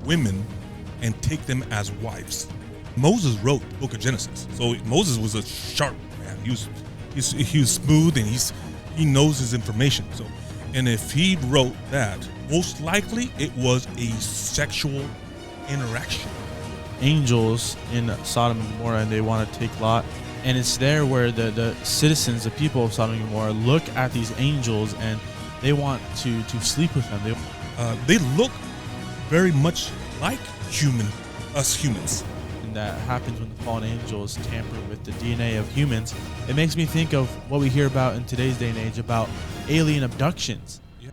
women and take them as wives. Moses wrote the book of Genesis. So Moses was a sharp man. He was smooth, and he knows his information. So, and if he wrote that, most likely it was a sexual interaction. Angels in Sodom and Gomorrah, and they want to take Lot. And it's there where the citizens, the people of Sodom and Gomorrah, look at these angels and they want to sleep with them. They look very much like us humans. And that happens when the fallen angels tamper with the DNA of humans. It makes me think of what we hear about in today's day and age about alien abductions. Yeah.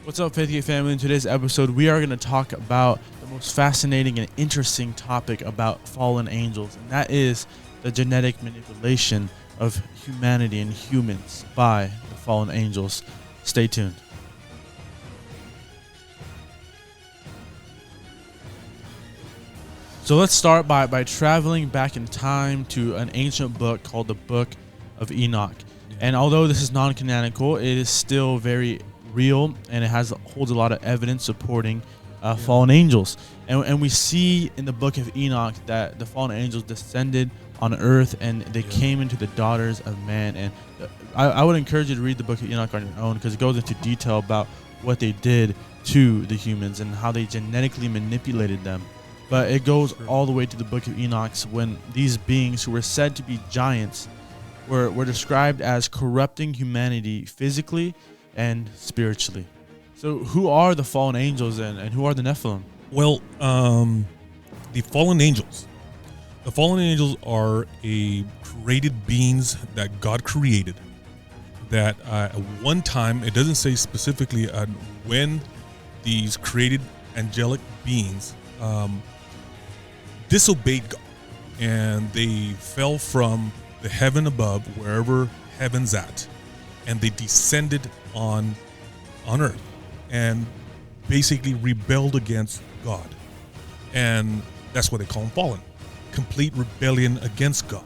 What's up, Faithgate family? In today's episode, we are going to talk about the most fascinating and interesting topic about fallen angels, and that is the genetic manipulation of humanity and humans by the fallen angels. Stay tuned. So let's start by traveling back in time to an ancient book called the Book of Enoch. Yeah. And although this is non-canonical, it is still very real, and it holds a lot of evidence supporting fallen angels. And we see in the Book of Enoch that the fallen angels descended on earth, and they came into the daughters of man. And I would encourage you to read the Book of Enoch on your own, because it goes into detail about what they did to the humans and how they genetically manipulated them. But it goes all the way to the Book of Enoch, when these beings who were said to be giants were described as corrupting humanity physically and spiritually. So who are the fallen angels and who are the Nephilim? Well, the fallen angels. The fallen angels are created beings that God created. That at one time, it doesn't say specifically when these created angelic beings disobeyed God, and they fell from the heaven above, wherever heaven's at, and they descended on earth and basically rebelled against God. And that's what they call them, fallen. Complete rebellion against God.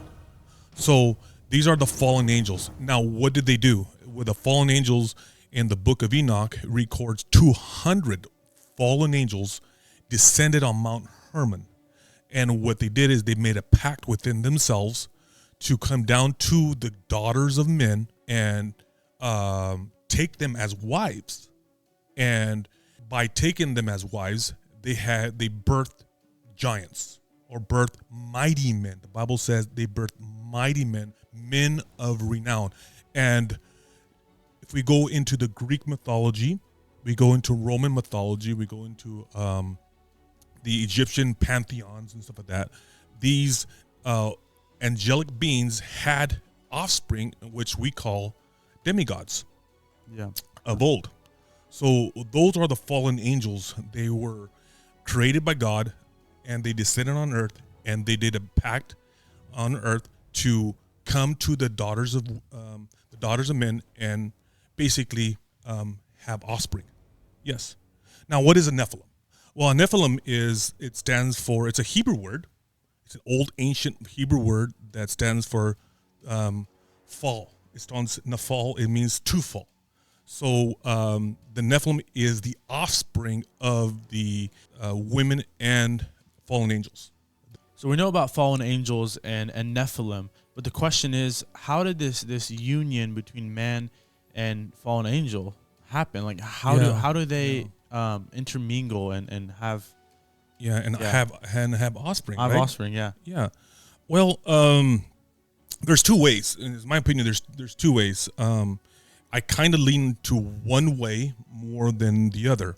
So these are the fallen angels. Now, what did they do? With the fallen angels in the Book of Enoch, it records 200 fallen angels descended on Mount Hermon. And what they did is they made a pact within themselves to come down to the daughters of men and take them as wives. And by taking them as wives, they birthed giants, or birthed mighty men. The Bible says they birthed mighty men, men of renown. And if we go into the Greek mythology, we go into Roman mythology, we go into the Egyptian pantheons and stuff like that, these angelic beings had offspring, which we call demigods of old. So those are the fallen angels. They were created by God, and they descended on earth, and they did a pact on earth to come to the daughters of men and basically have offspring. Yes. Now, what is a Nephilim? Well, a Nephilim it's a Hebrew word. It's an old ancient Hebrew word that stands for fall. It stands Nephal. It means to fall. So the Nephilim is the offspring of the women and fallen angels. So we know about fallen angels and Nephilim, but the question is, how did this union between man and fallen angel happen? Like, how do they intermingle and have have offspring? Have offspring, yeah. Well, there's two ways. In my opinion, there's two ways. I kind of lean to one way more than the other.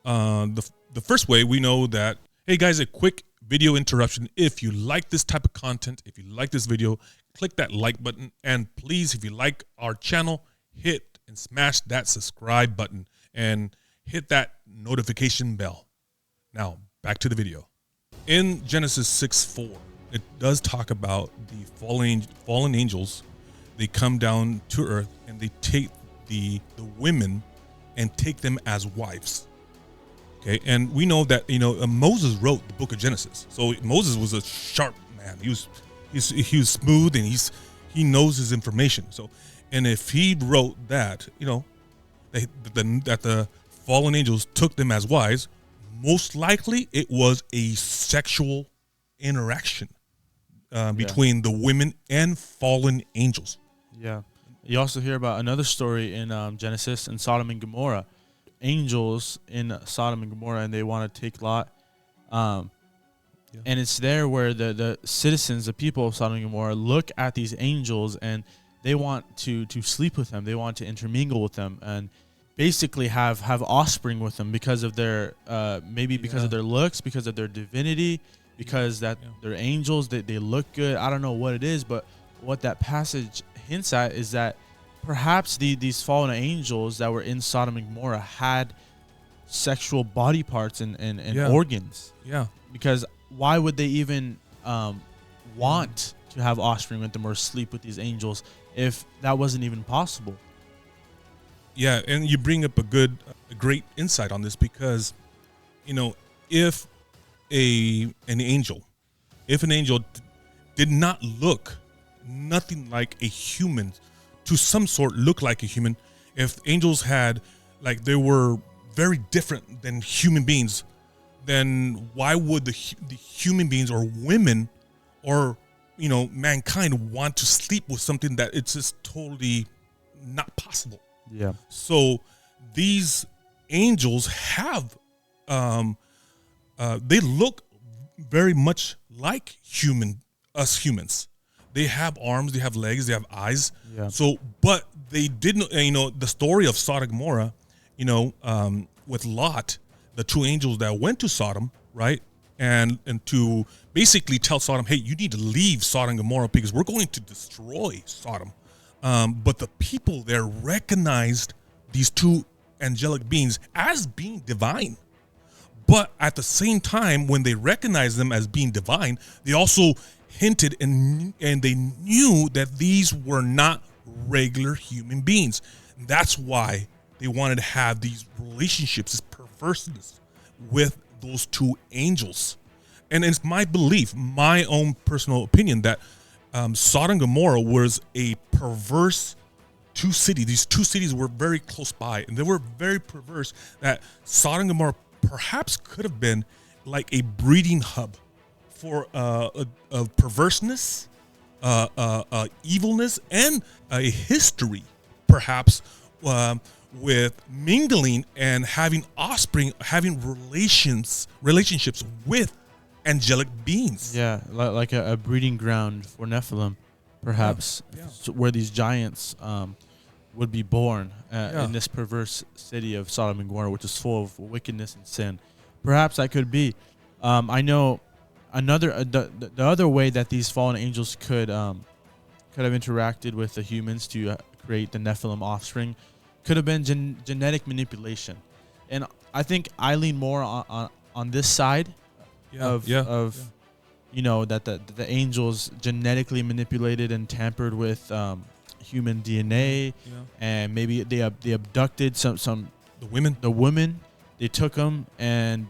The first way, we know that, hey guys, a quick video interruption. If you like this type of content, if you like this video, click that like button. And please, if you like our channel, hit and smash that subscribe button and hit that notification bell. Now, back to the video. In Genesis 6:4, it does talk about the fallen angels. They come down to earth and they take the women and take them as wives. Okay, and we know that Moses wrote the book of Genesis. So Moses was a sharp man. He was smooth, and he knows his information. So, And if he wrote that, that the fallen angels took them as wives, most likely it was a sexual interaction between the women and fallen angels. Yeah. You also hear about another story in Genesis in Sodom and Gomorrah. Angels in Sodom and Gomorrah, and they want to take Lot. And it's there where the citizens, the people of Sodom and Gomorrah, look at these angels and they want to sleep with them. They want to intermingle with them and basically have offspring with them because of their because of their looks, because of their divinity, because they're angels, they look good. I don't know what it is, but what that passage hints at is that perhaps these fallen angels that were in Sodom and Gomorrah had sexual body parts and organs. Yeah. Because why would they even want to have offspring with them or sleep with these angels if that wasn't even possible? Yeah, and you bring up a great insight on this because, if an angel did not look nothing like a human, to some sort look like a human, if angels had, they were very different than human beings, then why would the human beings or women or, mankind want to sleep with something that it's just totally not possible? Yeah. So these angels have, they look very much like us humans. They have arms, they have legs, they have eyes. Yeah. So, but they didn't, the story of Sodom and Gomorrah, with Lot, the two angels that went to Sodom, right? And to basically tell Sodom, hey, you need to leave Sodom and Gomorrah because we're going to destroy Sodom. But the people there recognized these two angelic beings as being divine. But at the same time, when they recognized them as being divine, they also hinted and they knew that these were not regular human beings. That's why they wanted to have these relationships, this perverseness with those two angels. And it's my belief, my own personal opinion, that Sodom and Gomorrah was a perverse two cities. These two cities were very close by, and they were very perverse, that Sodom and Gomorrah perhaps could have been like a breeding hub for perverseness, evilness, and a history, perhaps, with mingling and having offspring, having relationships with angelic beings. Yeah, like a breeding ground for Nephilim, perhaps, where these giants would be born in this perverse city of Sodom and Gomorrah, which is full of wickedness and sin. Perhaps that could be. I know the other way that these fallen angels could have interacted with the humans to create the Nephilim offspring could have been genetic manipulation, and I think I lean more on this side of that the angels genetically manipulated and tampered with human DNA, and maybe they abducted the women. They took them and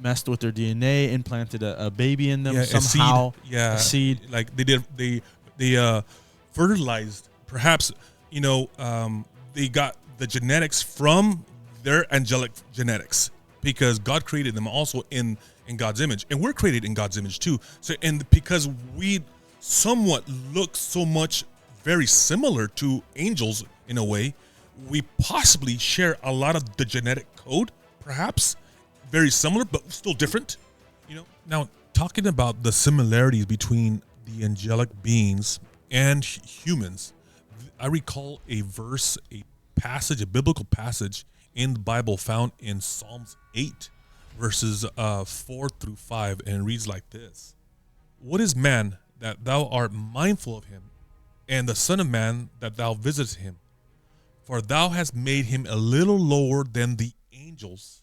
messed with their DNA, implanted a baby in them somehow. A seed. Like they fertilized. Perhaps they got the genetics from their angelic genetics, because God created them also in God's image, and we're created in God's image too. So, and because we somewhat look so much very similar to angels in a way, we possibly share a lot of the genetic code, perhaps very similar, but still different. Now, talking about the similarities between the angelic beings and humans, I recall a verse, a biblical passage in the Bible found in Psalms 8, verses 4-5, and it reads like this: "What is man that thou art mindful of him, and the son of man that thou visitest him? For thou hast made him a little lower than the angels,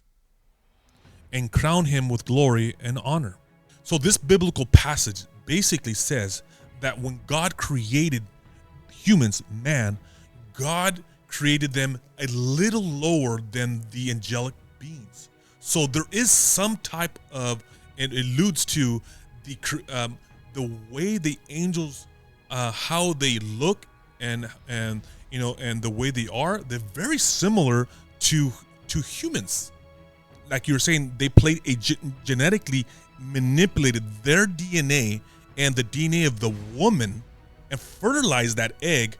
and crowned him with glory and honor." So this biblical passage basically says that when God created humans, man, God created them a little lower than the angelic beings. So there is some type of, it alludes to the way the angels, how they look, and and the way they're very similar to humans. Like you were saying, they played genetically manipulated their DNA and the DNA of the woman and fertilized that egg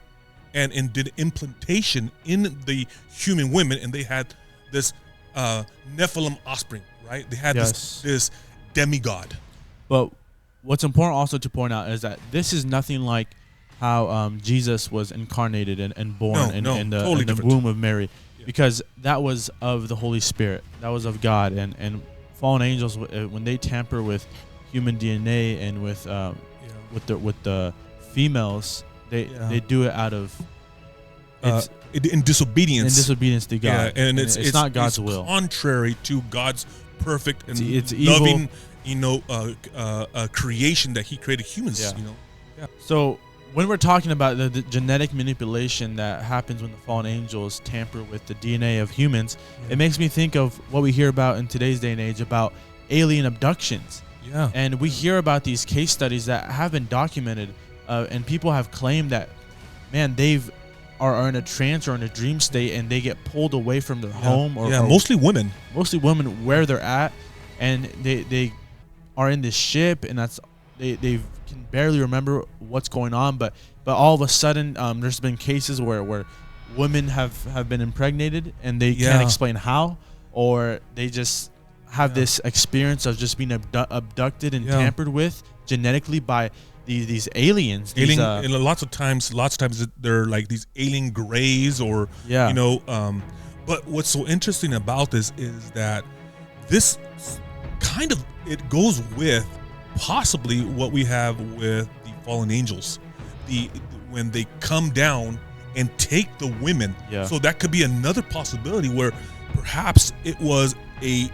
and did implantation in the human women, and they had this Nephilim offspring, right? They had this demigod. But what's important also to point out is that this is nothing like how Jesus was incarnated and born in the womb of Mary, because that was of the Holy Spirit, that was of God, and fallen angels, when they tamper with human DNA and with the females, they do it out of in disobedience. In disobedience to God. Yeah, and it's not God's will. Contrary to God's perfect and it's loving, creation that He created humans. So when we're talking about the genetic manipulation that happens when the fallen angels tamper with the DNA of humans, it makes me think of what we hear about in today's day and age about alien abductions. Yeah. And we hear about these case studies that have been documented, and people have claimed that, man, are in a trance or in a dream state, and they get pulled away from their home, or mostly women where they're at, and they are in this ship, and they can barely remember what's going on, but all of a sudden there's been cases where women have been impregnated, and they can't explain how, or they just have this experience of just being abducted and tampered with genetically by these aliens. And lots of times they're like these alien grays, or but what's so interesting about this is that this kind of, it goes with possibly what we have with the fallen angels, when they come down and take the women. So that could be another possibility where perhaps it was a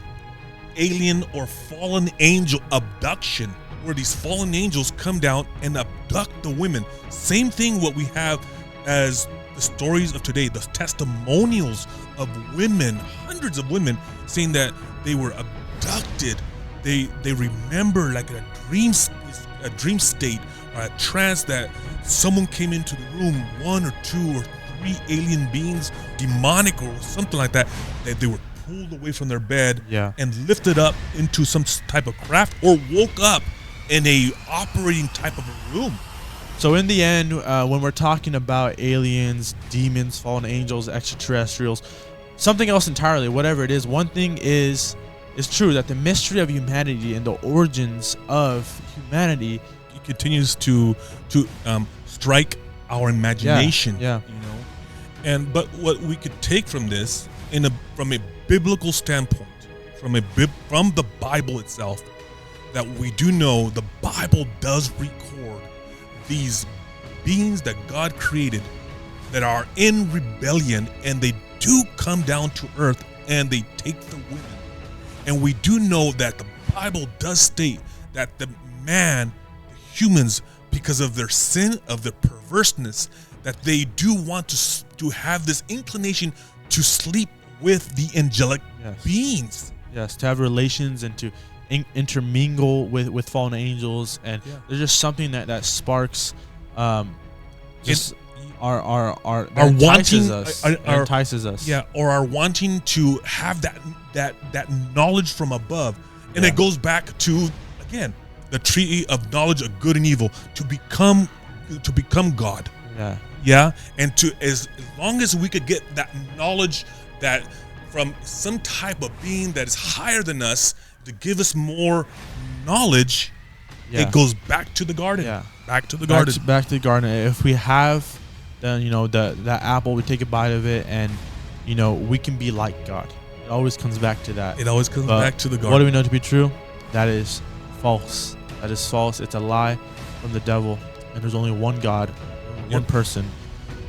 alien or fallen angel abduction, where these fallen angels come down and abduct the women. Same thing what we have as the stories of today, the testimonials of women, hundreds of women saying that they were abducted. They remember like a dream state or a trance, that someone came into the room, 1 or 2 or 3 alien beings, demonic or something like that, that they were pulled away from their bed and lifted up into some type of craft, or woke up in a operating type of a room. So in the end, when we're talking about aliens, demons, fallen angels, extraterrestrials, something else entirely, whatever it is, one thing is true, that the mystery of humanity and the origins of humanity, it continues to strike our imagination. But what we could take from this, from a biblical standpoint, from the Bible itself, that we do know the Bible does record these beings that God created that are in rebellion, and they do come down to earth and they take the women. And we do know that the Bible does state that the humans, because of their sin, of their perverseness, that they do want to have this inclination to sleep with the angelic beings. Yes, to have relations and to intermingle with fallen angels, and there's just something that sparks entices us. Or are wanting to have that knowledge from above. And it goes back to, again, the tree of knowledge of good and evil, to become God. And as long as we could get that knowledge that from some type of being that is higher than us to give us more knowledge, it goes back to the garden. Back to the garden. Back to the garden. If we have that apple, we take a bite of it, and we can be like God. It always comes back to that. It always comes back to the garden. What do we know to be true? That is false. That is false. It's a lie from the devil. And there's only one God, one person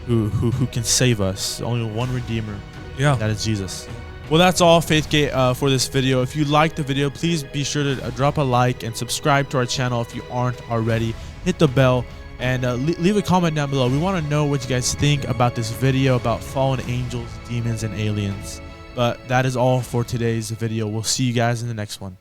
who can save us. Only one Redeemer. That is Jesus. Well, that's all, Faithgate, for this video. If you liked the video, please be sure to drop a like and subscribe to our channel if you aren't already. Hit the bell and leave a comment down below. We want to know what you guys think about this video about fallen angels, demons, and aliens. But that is all for today's video. We'll see you guys in the next one.